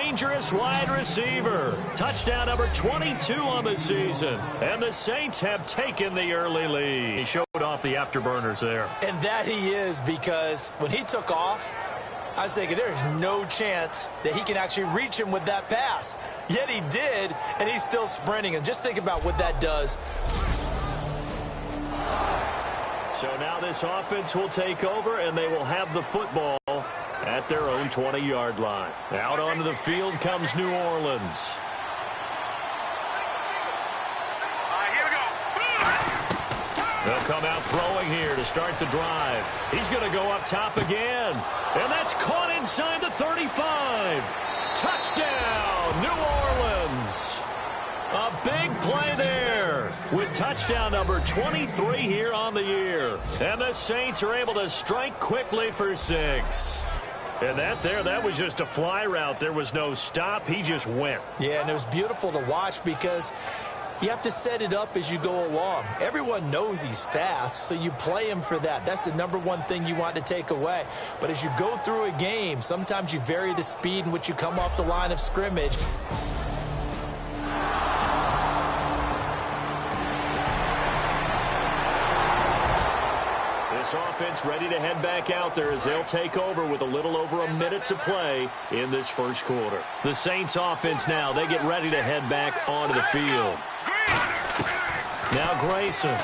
dangerous wide receiver. Touchdown number 22 on the season. And the Saints have taken the early lead. He showed off the afterburners there. And that he is, because when he took off, I was thinking there's no chance that he can actually reach him with that pass. Yet he did, and he's still sprinting. And just think about what that does. So now this offense will take over, and they will have the football at their own 20-yard line. Out onto the field comes New Orleans. They'll come out throwing here to start the drive. He's going to go up top again. And that's caught inside the 35. Touchdown, New Orleans. A big play there with touchdown number 23 here on the year. And the Saints are able to strike quickly for 6. And that was just a fly route. There was no stop. He just went. Yeah, and it was beautiful to watch because you have to set it up as you go along. Everyone knows he's fast, so you play him for that. That's the number one thing you want to take away. But as you go through a game, sometimes you vary the speed in which you come off the line of scrimmage. This offense ready to head back out there as they'll take over with a little over a minute to play in this first quarter. The Saints offense now, they get ready to head back onto the field. Now Grayson.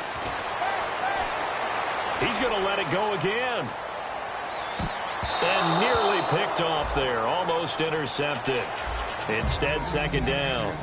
He's going to let it go again. And nearly picked off there, almost intercepted. Instead, second down.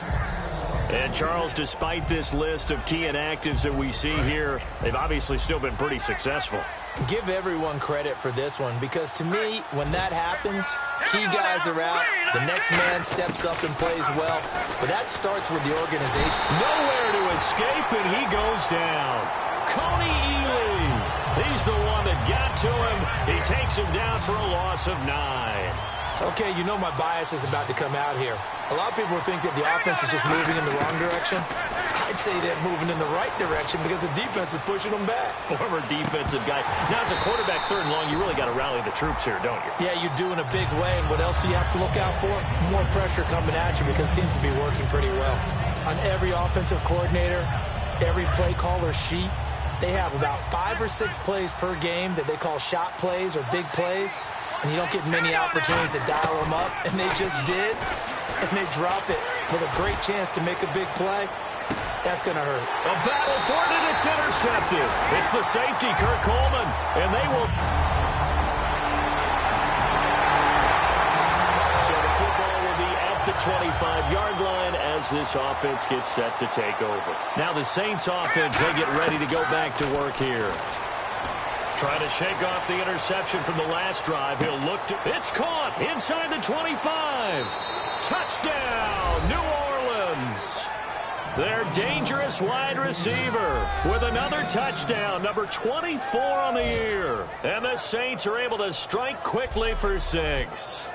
And, Charles, despite this list of key inactives that we see here, they've obviously still been pretty successful. Give everyone credit for this one because, to me, when that happens, key guys are out, the next man steps up and plays well. But that starts with the organization. Nowhere to escape, and he goes down. Coney Ely. He's the one that got to him. He takes him down for a loss of 9. Okay, you know my bias is about to come out here. A lot of people think that the offense is just moving in the wrong direction. I'd say they're moving in the right direction because the defense is pushing them back. Former defensive guy. Now, as a quarterback, third and long, you really got to rally the troops here, don't you? Yeah, you do in a big way. And what else do you have to look out for? More pressure coming at you because it seems to be working pretty well. On every offensive coordinator, every play caller sheet, they have about 5 or 6 plays per game that they call shot plays or big plays. And you don't get many opportunities to dial them up. And they just did. And they drop it with a great chance to make a big play. That's going to hurt. A battle for it, and it's intercepted. It's the safety, Kurt Coleman. And they will... So the football will be at the 25-yard line as this offense gets set to take over. Now the Saints offense, they get ready to go back to work here. Trying to shake off the interception from the last drive. He'll look to... It's caught inside the 25. Touchdown, New Orleans. Their dangerous wide receiver with another touchdown, number 24 on the year. And the Saints are able to strike quickly for 6.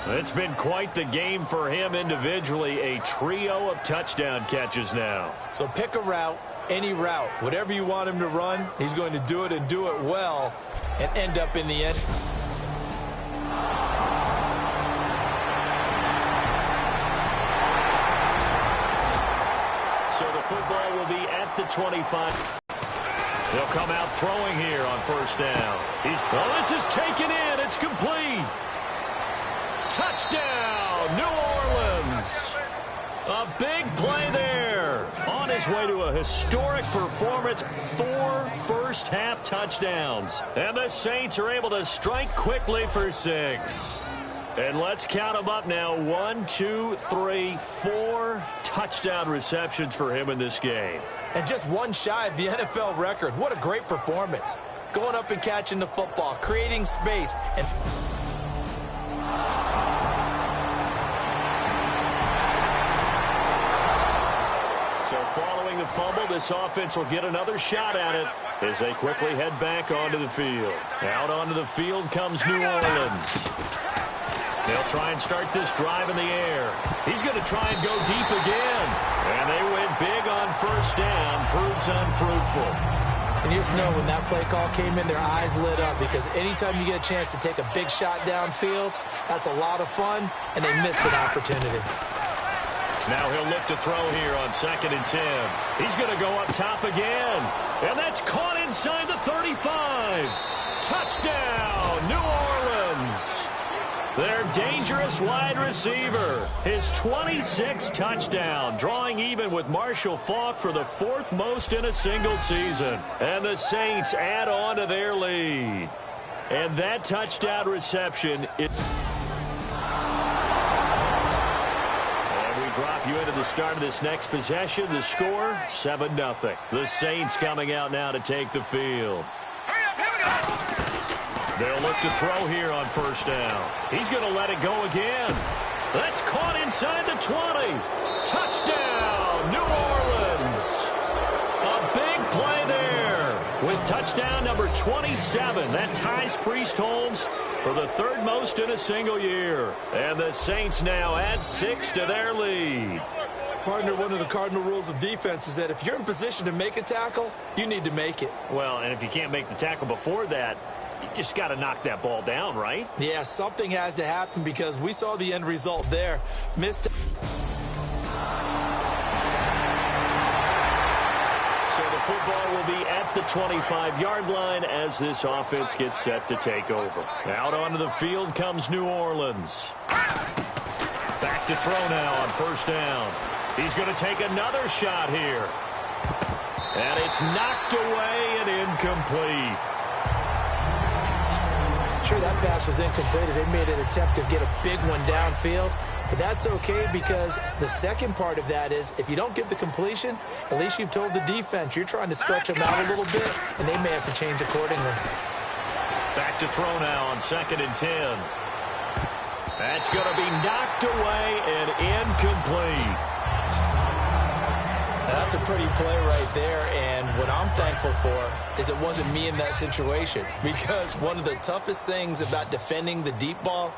It's been quite the game for him individually. A trio of touchdown catches now. So pick a route. Any route, whatever you want him to run, he's going to do it and do it well and end up in the end. So the football will be at the 25. He'll come out throwing here on first down. This is taken in. It's complete. Touchdown, New Orleans. A big play there. On his way to a historic performance, 4 first-half touchdowns. And the Saints are able to strike quickly for 6. And let's count them up now. 1, 2, 3, 4 touchdown receptions for him in this game. And just one shy of the NFL record. What a great performance. Going up and catching the football, creating space, and... So following the fumble, this offense will get another shot at it as they quickly head back onto the field. Out onto the field comes New Orleans. They'll try and start this drive in the air. He's going to try and go deep again. And they win big on first down. Proves unfruitful. And you just know when that play call came in, their eyes lit up because anytime you get a chance to take a big shot downfield, that's a lot of fun, and they missed an opportunity. Now he'll look to throw here on 2nd and 10. He's going to go up top again. And that's caught inside the 35. Touchdown, New Orleans. Their dangerous wide receiver. His 26th touchdown, drawing even with Marshall Faulk for the 4th most in a single season. And the Saints add on to their lead. And that touchdown reception is... Drop you into the start of this next possession. The score, 7-0. The Saints coming out now to take the field. They'll look to throw here on 1st down. He's going to let it go again. That's caught inside the 20. Touchdown, New Orleans. A big play there with touchdown number 27. That ties Priest Holmes for the 3rd most in a single year. And the Saints now add 6 to their lead. Partner, one of the cardinal rules of defense is that if you're in position to make a tackle, you need to make it. Well, and if you can't make the tackle before that, you just got to knock that ball down, right? Yeah, something has to happen because we saw the end result there. Missed. Football will be at the 25-yard line as this offense gets set to take over. Out onto the field comes New Orleans. Back to throw now on 1st down. He's going to take another shot here. And it's knocked away and incomplete. Sure, that pass was incomplete as they made an attempt to get a big one downfield. But that's okay because the second part of that is if you don't get the completion, at least you've told the defense you're trying to stretch them out a little bit, and they may have to change accordingly. Back to throw now on 2nd and 10. That's going to be knocked away and incomplete. That's a pretty play right there, and what I'm thankful for is it wasn't me in that situation because one of the toughest things about defending the deep ball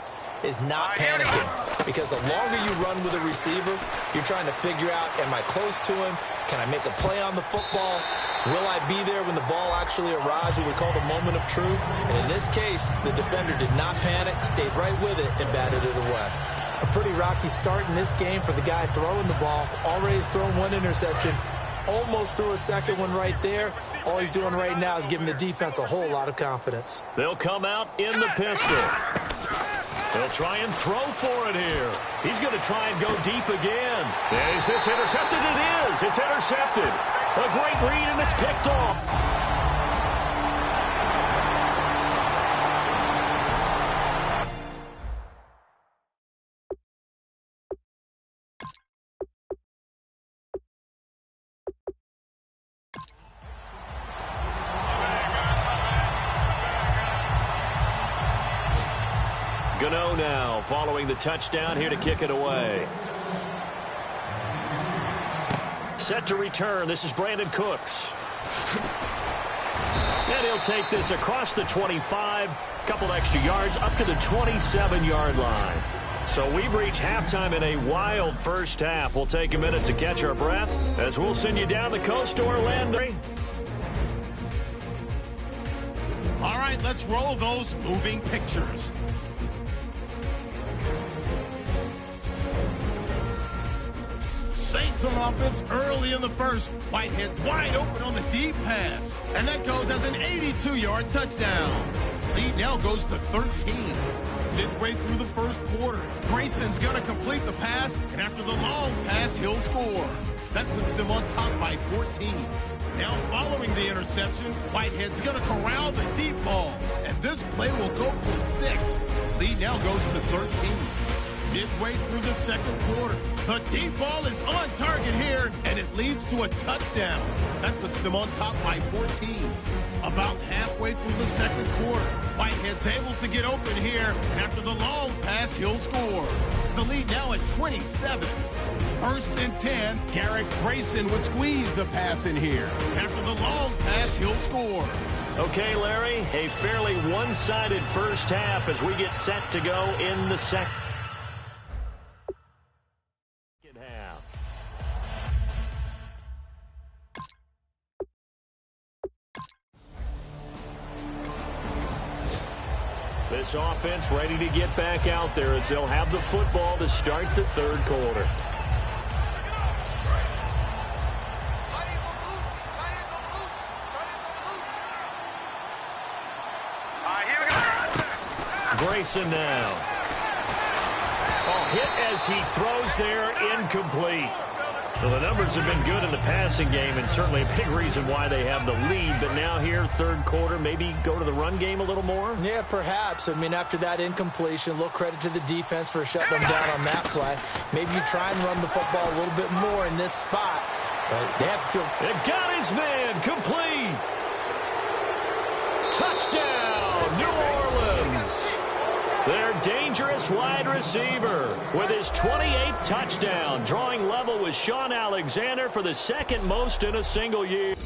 is not panicking, because the longer you run with a receiver, you're trying to figure out, am I close to him? Can I make a play on the football? Will I be there when the ball actually arrives, what we call the moment of truth? And in this case, the defender did not panic, stayed right with it, and batted it away. A pretty rocky start in this game for the guy throwing the ball. Already has thrown 1 interception, almost threw a second one right there. All he's doing right now is giving the defense a whole lot of confidence. They'll come out in the pistol. They'll try and throw for it here. He's going to try and go deep again. Is this intercepted? It is. It's intercepted. A great read, and it's picked off. Gano now following the touchdown here to kick it away. Set to return. This is Brandon Cooks. And he'll take this across the 25. A couple extra yards up to the 27-yard line. So we've reached halftime in a wild first half. We'll take a minute to catch our breath as we'll send you down the coast to Orlando. All right, let's roll those moving pictures. Saints on offense early in the first. Whitehead's wide open on the deep pass. And that goes as an 82-yard touchdown. Lead now goes to 13. Midway through the first quarter, Grayson's going to complete the pass, and after the long pass, he'll score. That puts them on top by 14. Now following the interception, Whitehead's going to corral the deep ball, and this play will go for 6. Lead now goes to 13. Midway through the second quarter, the deep ball is on target here, and it leads to a touchdown. That puts them on top by 14. About halfway through the second quarter, Whitehead's able to get open here, and after the long pass, he'll score. The lead now at 27. First and 10, Garrett Grayson would squeeze the pass in here. After the long pass, he'll score. Okay, Larry, a fairly one-sided first half as we get set to go in the second half. This offense ready to get back out there as they'll have the football to start the third quarter. Grayson now. Oh, hit as he throws there, incomplete. Well, the numbers have been good in the passing game and certainly a big reason why they have the lead. But now here, third quarter, maybe go to the run game a little more? Yeah, perhaps. I mean, after that incompletion, a little credit to the defense for shutting them down on that play. Maybe you try and run the football a little bit more in this spot. But they have to feel... It got his man, complete. Touchdown, New Orleans. Their dangerous wide receiver with his 28th touchdown, drawing level with Sean Alexander for the second most in a single year. So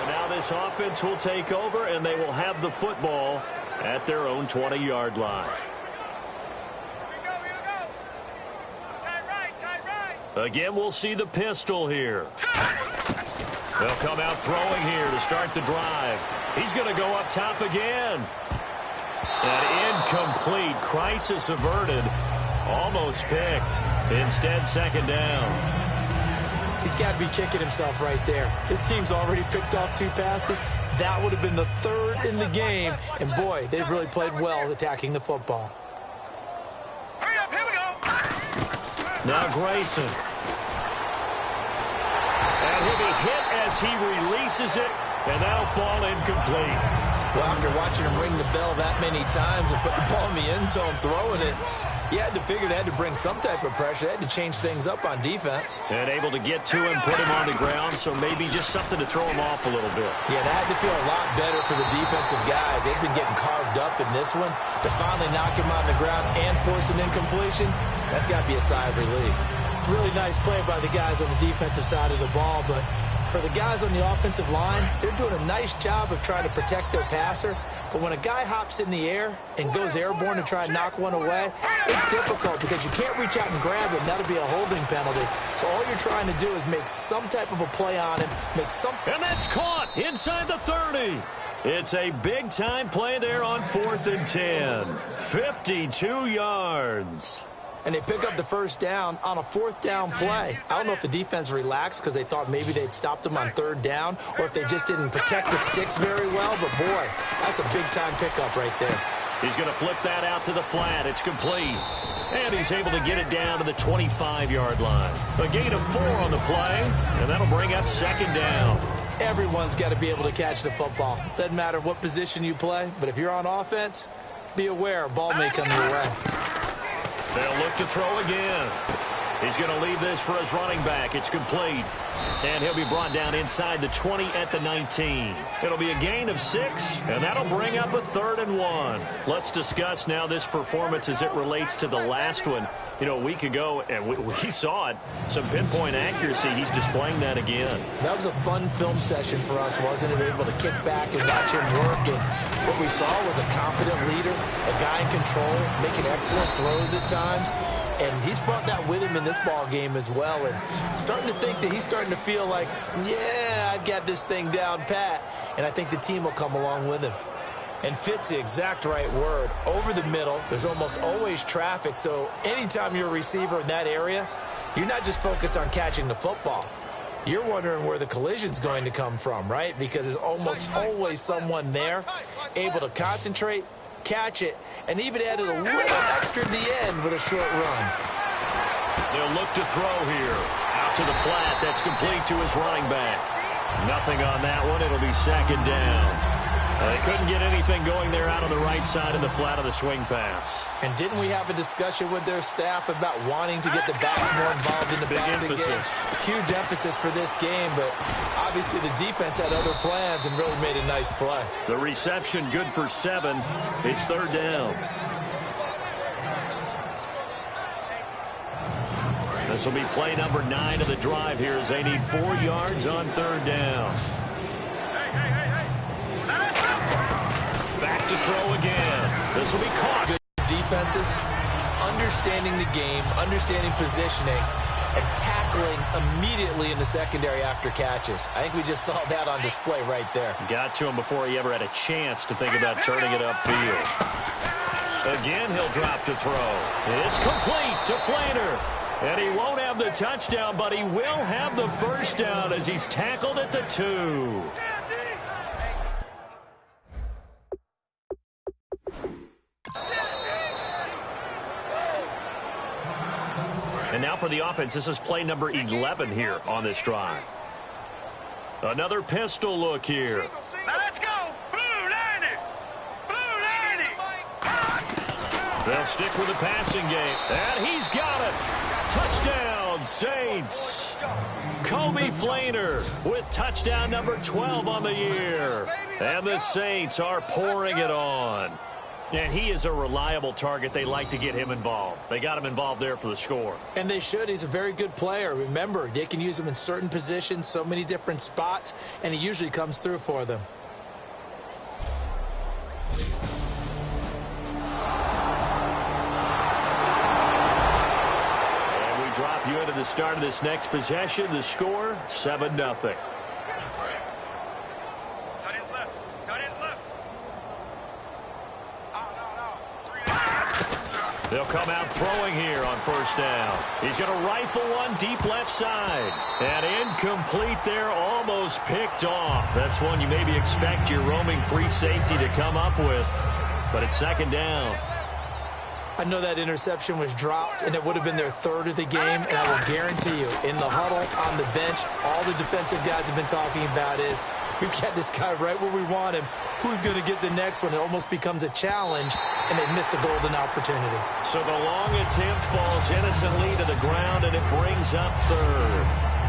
now this offense will take over, and they will have the football at their own 20-yard line. Again, we'll see the pistol here. They'll come out throwing here to start the drive. He's going to go up top again. An incomplete. Crisis averted. Almost picked. Instead, second down. He's got to be kicking himself right there. His team's already picked off 2 passes. That would have been the 3rd in the game. And, boy, they've really played well attacking the football. Hurry up, here we go. Now Grayson. And he'll be hit as he releases it, and that'll fall incomplete. Well, after watching him ring the bell that many times and put the ball in the end zone, throwing it, you had to figure they had to bring some type of pressure. They had to change things up on defense. And able to get to him, put him on the ground, so maybe just something to throw him off a little bit. Yeah, that had to feel a lot better for the defensive guys. They've been getting carved up in this one. To finally knock him on the ground and force an incompletion, that's got to be a sigh of relief. Really nice play by the guys on the defensive side of the ball, but for the guys on the offensive line, they're doing a nice job of trying to protect their passer. But when a guy hops in the air and goes airborne to try and knock one away, it's difficult because you can't reach out and grab it, and that'll be a holding penalty. So all you're trying to do is make some type of a play on him, And that's caught inside the 30. It's a big-time play there on 4th and 10. 52 yards. And they pick up the first down on a 4th down play. I don't know if the defense relaxed because they thought maybe they'd stopped them on 3rd down or if they just didn't protect the sticks very well. But, boy, that's a big-time pickup right there. He's going to flip that out to the flat. It's complete. And he's able to get it down to the 25-yard line. A gain of 4 on the play, and that'll bring up second down. Everyone's got to be able to catch the football. Doesn't matter what position you play, but if you're on offense, be aware a ball may come your way. They'll look to throw again. He's going to leave this for his running back. It's complete. And he'll be brought down inside the 20 at the 19. It'll be a gain of 6, and that'll bring up a 3rd and 1. Let's discuss now this performance as it relates to the last one. You know, a week ago, and we saw it, some pinpoint accuracy. He's displaying that again. That was a fun film session for us, wasn't it? Able to kick back and watch him work. And what we saw was a competent leader, a guy in control, making excellent throws at times. And he's brought that with him in this ball game as well. And I'm starting to think that he's starting to feel like, yeah, I've got this thing down pat. And I think the team will come along with him. And fit's the exact right word. Over the middle, there's almost always traffic. So anytime you're a receiver in that area, you're not just focused on catching the football. You're wondering where the collision's going to come from, right? Because there's almost always someone there able to concentrate, catch it, and even added a little extra at the end with a short run. They'll look to throw here. Out to the flat. That's complete to his running back. Nothing on that one. It'll be second down. They couldn't get anything going there out on the right side of the flat of the swing pass. And didn't we have a discussion with their staff about wanting to get the backs more involved in the passing game? Huge emphasis for this game, but obviously the defense had other plans and really made a nice play. The reception good for 7. It's 3rd down. This will be play number 9 of the drive here as they need 4 yards on 3rd down. Back to throw again. This will be caught. Good defenses is understanding the game, understanding positioning, and tackling immediately in the secondary after catches. I think we just saw that on display right there. Got to him before he ever had a chance to think about turning it upfield. Again, he'll drop to throw. It's complete to Flainer. And he won't have the touchdown, but he will have the first down as he's tackled at the 2. And now for the offense, this is play number 11 here on this drive. Another pistol look here. Now let's go. Blue 90. Blue 90. They'll stick with the passing game. And he's got it. Touchdown, Saints. Kobe Flainer with touchdown number 12 on the year. And the Saints are pouring it on. And he is a reliable target. They like to get him involved. They got him involved there for the score. And they should. He's a very good player. Remember, they can use him in certain positions, so many different spots, and he usually comes through for them. And we drop you into the start of this next possession. The score, 7-0. They'll come out throwing here on first down. He's going to rifle one deep left side. And incomplete there, almost picked off. That's one you maybe expect your roaming free safety to come up with. But it's second down. I know that interception was dropped, and it would have been their third of the game, and I will guarantee you, in the huddle, on the bench, all the defensive guys have been talking about is, we've got this guy right where we want him. Who's going to get the next one? It almost becomes a challenge, and they've missed a golden opportunity. So the long attempt falls innocently to the ground, and it brings up third.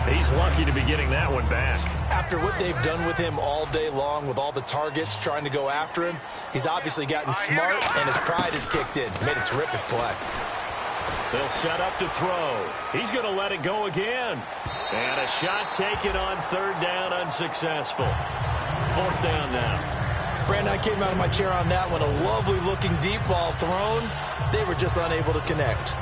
He's lucky to be getting that one back. After what they've done with him all day long, with all the targets trying to go after him, he's obviously gotten smart, and his pride has kicked in. Made a terrific play. They'll set up to throw. He's going to let it go again. And a shot taken on third down, unsuccessful. Fourth down now. Brandon, I came out of my chair on that one. A lovely-looking deep ball thrown. They were just unable to connect.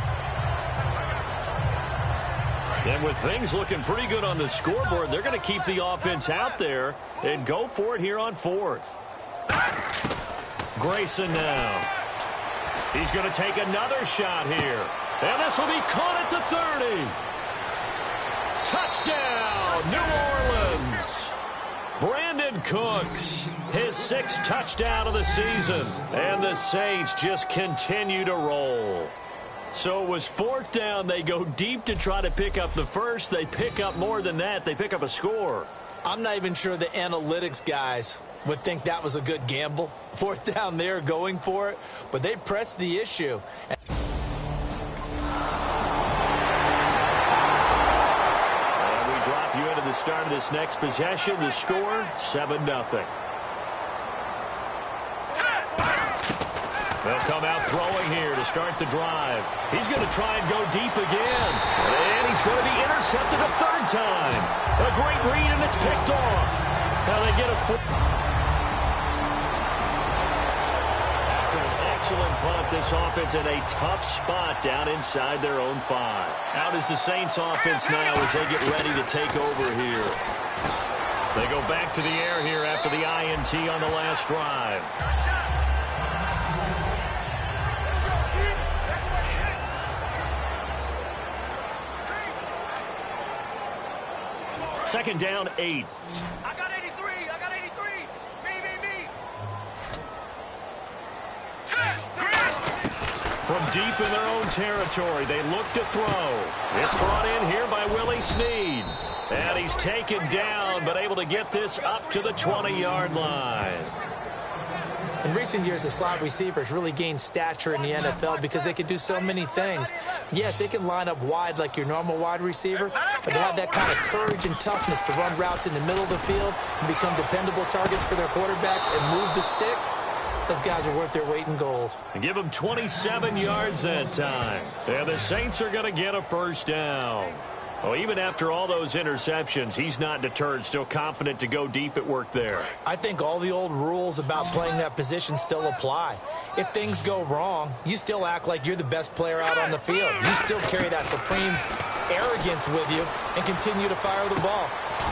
And with things looking pretty good on the scoreboard, they're going to keep the offense out there and go for it here on fourth. Grayson now. He's going to take another shot here. And this will be caught at the 30. Touchdown, New Orleans. Brandon Cooks, his 6th touchdown of the season. And the Saints just continue to roll. So it was fourth down. They go deep to try to pick up the first. They pick up more than that. They pick up a score. I'm not even sure the analytics guys would think that was a good gamble. Fourth down there going for it, but they pressed the issue. And we drop you into the start of this next possession. The score, 7-0. They'll come out throwing here to start the drive. He's going to try and go deep again. And he's going to be intercepted a third time. A great read, and it's picked off. Now they get a foot. After an excellent punt, this offense in a tough spot down inside their own 5. Out is the Saints offense now as they get ready to take over here. They go back to the air here after the INT on the last drive. Second down, 8. I got 83. I got 83. Me. From deep in their own territory, they look to throw. It's brought in here by Willie Snead. And he's taken down, but able to get this up to the 20-yard line. In recent years, the slot receivers really gained stature in the NFL because they can do so many things. Yes, they can line up wide like your normal wide receiver, but to have that kind of courage and toughness to run routes in the middle of the field and become dependable targets for their quarterbacks and move the sticks, those guys are worth their weight in gold. And give them 27 yards that time. And the Saints are going to get a first down. Well, even after all those interceptions, he's not deterred, still confident to go deep at work there. I think all the old rules about playing that position still apply. If things go wrong, you still act like you're the best player out on the field. You still carry that supreme arrogance with you and continue to fire the ball.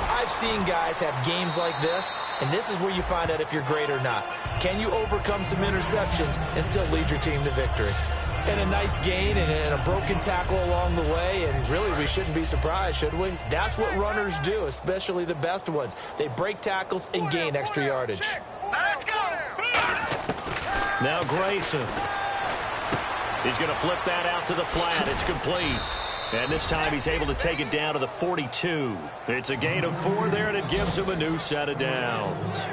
I've seen guys have games like this, and this is where you find out if you're great or not. Can you overcome some interceptions and still lead your team to victory? And a nice gain and a broken tackle along the way, and really we shouldn't be surprised, should we? That's what runners do, especially the best ones. They break tackles and gain extra yardage. Let's go! Now Grayson. He's going to flip that out to the flat. It's complete. And this time he's able to take it down to the 42. It's a gain of 4 there, and it gives him a new set of downs.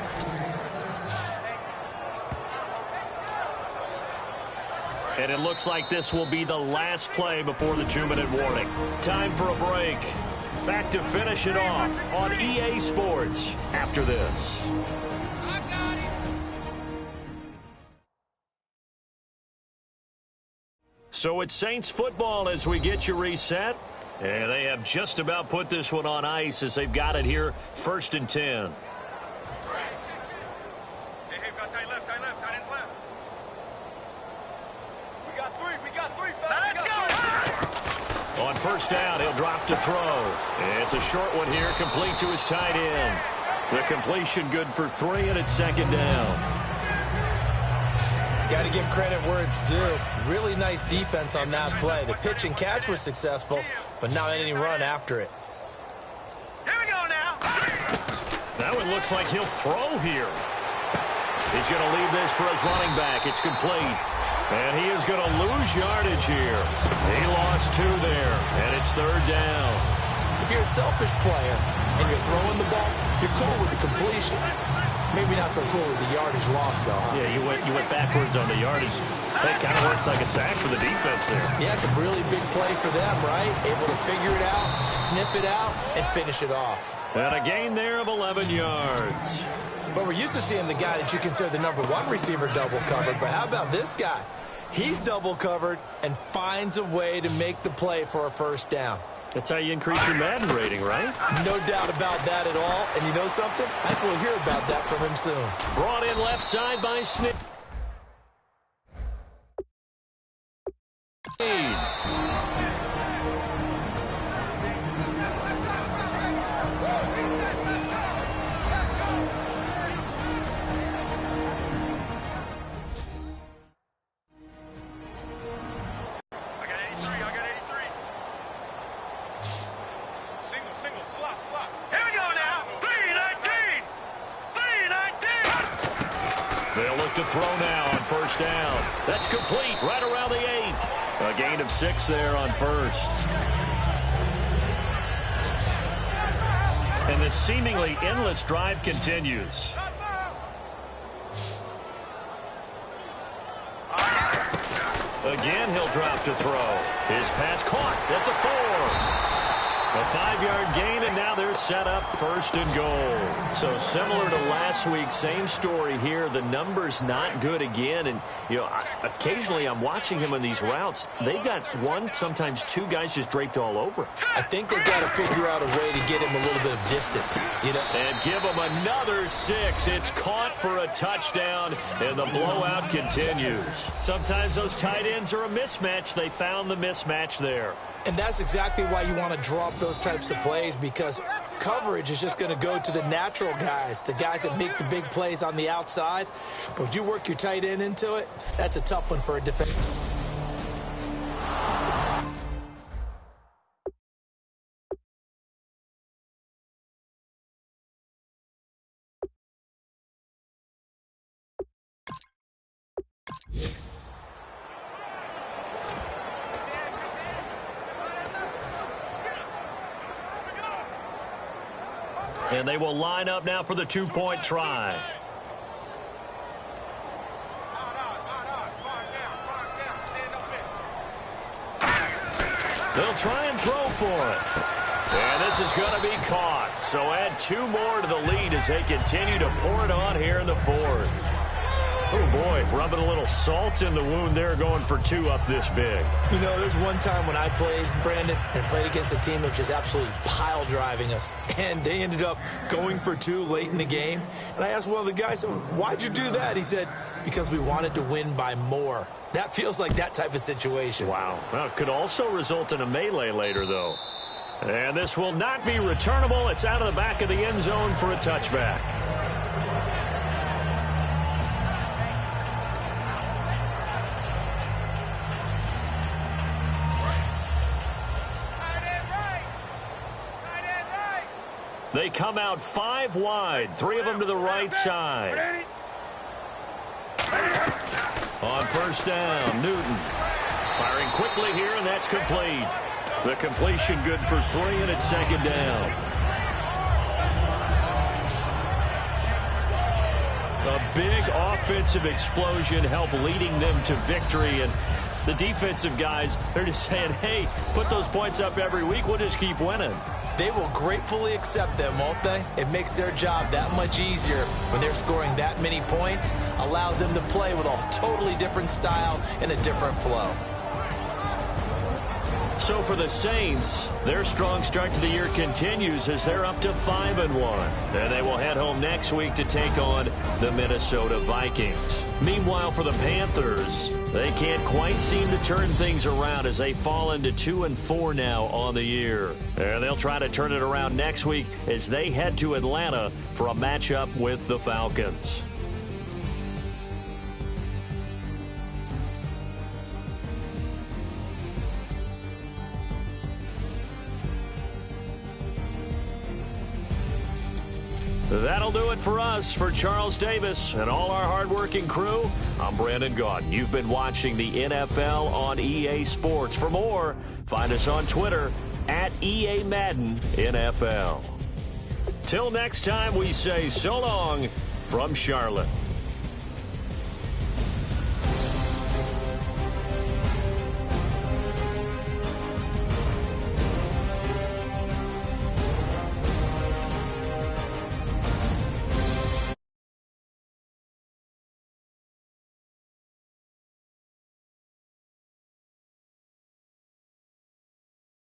And it looks like this will be the last play before the 2-minute warning. Time for a break. Back to finish it off on EA Sports after this. So it's Saints football as we get you reset. And they have just about put this one on ice as they've got it here, 1st and 10. Hey, we got tight left, tight ends left. We got three, fellas. Let's go! On 1st down, he'll drop to throw. It's a short one here, complete to his tight end. The completion good for 3, and it's 2nd down. Got to give credit where it's due. Really nice defense on that play. The pitch and catch was successful, but not any run after it. Here we go now. That one looks like he'll throw here. He's going to leave this for his running back. It's complete. And he is going to lose yardage here. He lost 2 there, and it's 3rd down. If you're a selfish player and you're throwing the ball, you're cool with the completion. Maybe not so cool with the yardage loss, though, huh? Yeah, you went backwards on the yardage. It kind of works like a sack for the defense there. Yeah, it's a really big play for them, right? Able to figure it out, sniff it out, and finish it off. And a gain there of 11 yards. But we're used to seeing the guy that you consider the #1 receiver double covered. But how about this guy? He's double covered and finds a way to make the play for a 1st down. That's how you increase your Madden rating, right? No doubt about that at all. And you know something? I think we'll hear about that from him soon. Brought in left side by Smith. Slot. Here we go now. 3-19. 3-19. They'll look to throw now on 1st down. That's complete right around the 8. A gain of 6 there on 1st. And the seemingly endless drive continues. Again, he'll drop to throw. His pass caught at the 4. A 5-yard gain, and now they're set up 1st and goal. So similar to last week, same story here. The numbers not good again. And, you know, occasionally I'm watching him on these routes. They got 1, sometimes 2 guys just draped all over. I think they've got to figure out a way to get him a little bit of distance, you know. And give him another 6. It's caught for a touchdown, and the blowout continues. Sometimes those tight ends are a mismatch. They found the mismatch there. And that's exactly why you want to draw up those types of plays, because coverage is just going to go to the natural guys, the guys that make the big plays on the outside. But if you work your tight end into it, that's a tough one for a defense. And they will line up now for the 2-point try. They'll try and throw for it. And this is going to be caught. So add 2 more to the lead as they continue to pour it on here in the 4th. Oh, boy, rubbing a little salt in the wound there, going for 2 up this big. You know, there's one time when I played, Brandon, and played against a team that was just absolutely pile driving us. And they ended up going for 2 late in the game. And I asked one of the guys, why'd you do that? He said, because we wanted to win by more. That feels like that type of situation. Wow. Well, it could also result in a melee later, though. And this will not be returnable. It's out of the back of the end zone for a touchback. They come out 5 wide, 3 of them to the right side. On first down, Newton firing quickly here, and that's complete. The completion good for 3, and it's second down. A big offensive explosion helped leading them to victory, and the defensive guys, they're just saying, hey, put those points up every week, we'll just keep winning. They will gratefully accept them, won't they? It makes their job that much easier when they're scoring that many points, allows them to play with a totally different style and a different flow. So for the Saints, their strong start to the year continues as they're up to 5-1. And they will head home next week to take on the Minnesota Vikings. Meanwhile, for the Panthers, they can't quite seem to turn things around as they fall into 2-4 now on the year. And they'll try to turn it around next week as they head to Atlanta for a matchup with the Falcons. That'll do it for us. For Charles Davis and all our hardworking crew, I'm Brandon Gaudin. You've been watching the NFL on EA Sports. For more, find us on Twitter at EA Madden NFL. Till next time, we say so long from Charlotte.